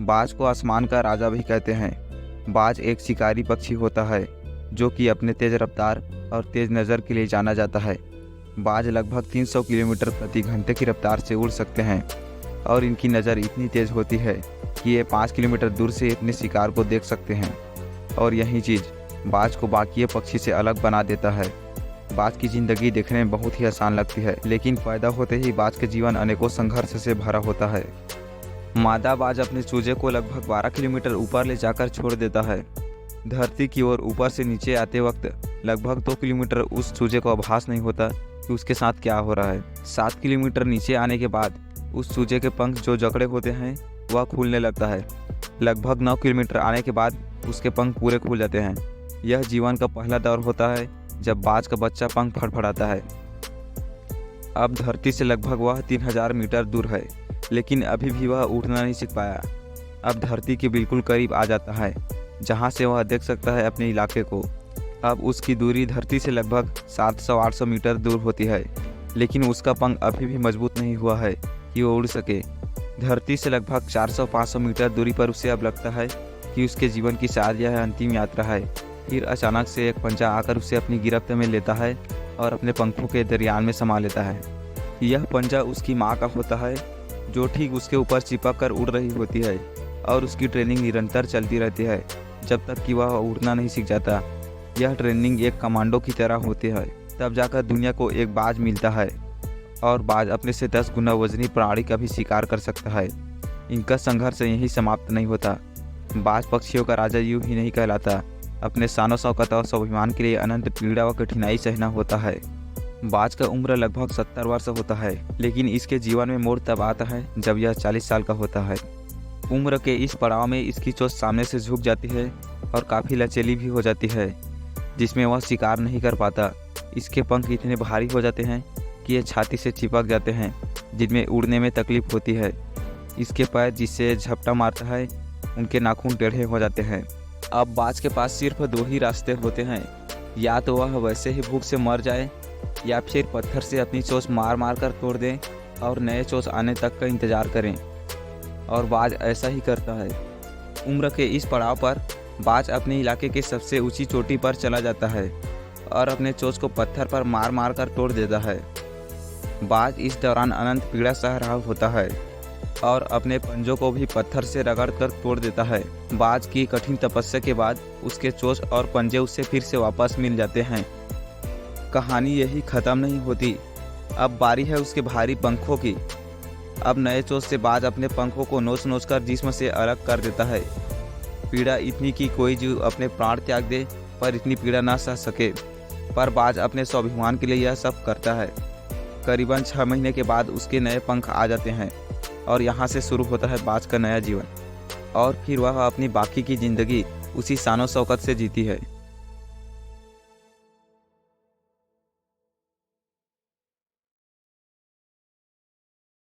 बाज को आसमान का राजा भी कहते हैं। बाज एक शिकारी पक्षी होता है जो कि अपने तेज रफ्तार और तेज नज़र के लिए जाना जाता है। बाज लगभग 300 किलोमीटर प्रति घंटे की रफ्तार से उड़ सकते हैं और इनकी नज़र इतनी तेज़ होती है कि ये 5 किलोमीटर दूर से अपने शिकार को देख सकते हैं। और यही चीज़ बाज को बाकी पक्षी से अलग बना देता है। बाज की ज़िंदगी देखने में बहुत ही आसान लगती है, लेकिन पैदा होते ही बाज के जीवन अनेकों संघर्ष से भरा होता है। मादा बाज अपने चूजे को लगभग 12 किलोमीटर ऊपर ले जाकर छोड़ देता है। धरती की ओर ऊपर से नीचे आते वक्त लगभग 2 किलोमीटर उस चूजे को आभास नहीं होता कि उसके साथ क्या हो रहा है। 7 किलोमीटर नीचे आने के बाद उस चूजे के पंख जो जकड़े होते हैं वह खुलने लगता है। लगभग 9 किलोमीटर आने के बाद उसके पंख पूरे खुल जाते हैं। यह जीवन का पहला दौर होता है जब बाज का बच्चा पंख फड़फड़ाता है। अब धरती से लगभग वह 3000 मीटर दूर है, लेकिन अभी भी वह उड़ना नहीं सीख पाया। अब धरती के बिल्कुल करीब आ जाता है, जहां से वह देख सकता है अपने इलाके को। अब उसकी दूरी धरती से लगभग 700-800 मीटर दूर होती है, लेकिन उसका पंख अभी भी मजबूत नहीं हुआ है कि वो उड़ सके। धरती से लगभग 400-500 मीटर दूरी पर उसे अब लगता है कि उसके जीवन की शायद यह अंतिम यात्रा है। फिर अचानक से एक पंजा आकर उसे अपनी गिरफ्त में लेता है और अपने पंखों के दरियान में समा लेता है। यह पंजा उसकी माँ का होता है, जो ठीक उसके ऊपर चिपक कर उड़ रही होती है, और उसकी ट्रेनिंग निरंतर चलती रहती है जब तक कि वह उड़ना नहीं सीख जाता। यह ट्रेनिंग एक कमांडो की तरह होती है। तब जाकर दुनिया को एक बाज मिलता है, और बाज अपने से 10 गुना वजनी प्राणी का भी शिकार कर सकता है। इनका संघर्ष यहीं समाप्त नहीं होता। बाज पक्षियों का राजा यूं ही नहीं कहलाता। अपने शान शौकत और स्वाभिमान के लिए अनंत पीड़ा व कठिनाई सहना होता है। बाज का उम्र लगभग 70 वर्ष होता है, लेकिन इसके जीवन में मोड़ तब आता है जब यह 40 साल का होता है। उम्र के इस पड़ाव में इसकी चोंच सामने से झुक जाती है और काफ़ी लचीली भी हो जाती है, जिसमें वह शिकार नहीं कर पाता। इसके पंख इतने भारी हो जाते हैं कि ये छाती से चिपक जाते हैं, जिनमें उड़ने में तकलीफ होती है। इसके पैर जिससे झपटा मारता है, उनके नाखून टेढ़े हो जाते हैं। अब बाज के पास सिर्फ 2 ही रास्ते होते हैं, या तो वह वैसे ही भूख से मर जाए, या फिर पत्थर से अपनी चोंच मार मार कर तोड़ दें और नए चोंच आने तक का इंतज़ार करें। और बाज ऐसा ही करता है। उम्र के इस पड़ाव पर बाज अपने इलाके के सबसे ऊंची चोटी पर चला जाता है और अपने चोंच को पत्थर पर मार मार कर तोड़ देता है। बाज इस दौरान अनंत पीड़ा सह रहा होता है और अपने पंजों को भी पत्थर से रगड़ कर तोड़ देता है। बाज की कठिन तपस्या के बाद उसके चोंच और पंजे उससे फिर से वापस मिल जाते हैं। कहानी यही ख़त्म नहीं होती। अब बारी है उसके भारी पंखों की। अब नए चोंच से बाज अपने पंखों को नोच नोच कर जिस्म से अलग कर देता है। पीड़ा इतनी कि कोई जीव अपने प्राण त्याग दे पर इतनी पीड़ा ना सह सके, पर बाज अपने स्वाभिमान के लिए यह सब करता है। करीबन 6 महीने के बाद उसके नए पंख आ जाते हैं और यहाँ से शुरू होता है बाज का नया जीवन। और फिर वह अपनी बाकी की ज़िंदगी उसी शान शौकत से जीती है।